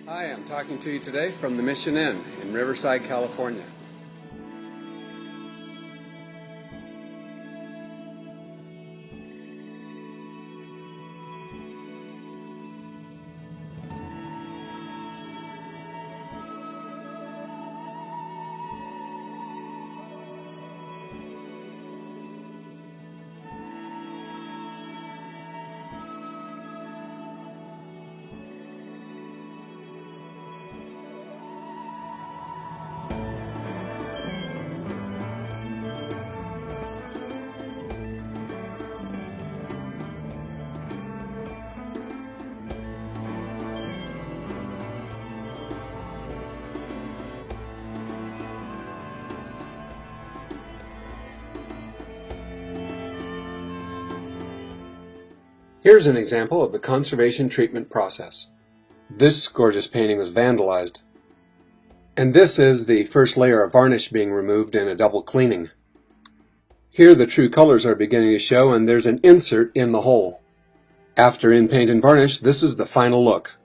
Hi, I'm talking to you today from the Mission Inn in Riverside, California. Here's an example of the conservation treatment process. This gorgeous painting was vandalized. And this is the first layer of varnish being removed in a double cleaning. Here the true colors are beginning to show and there's an insert in the hole. After in paint and varnish, this is the final look.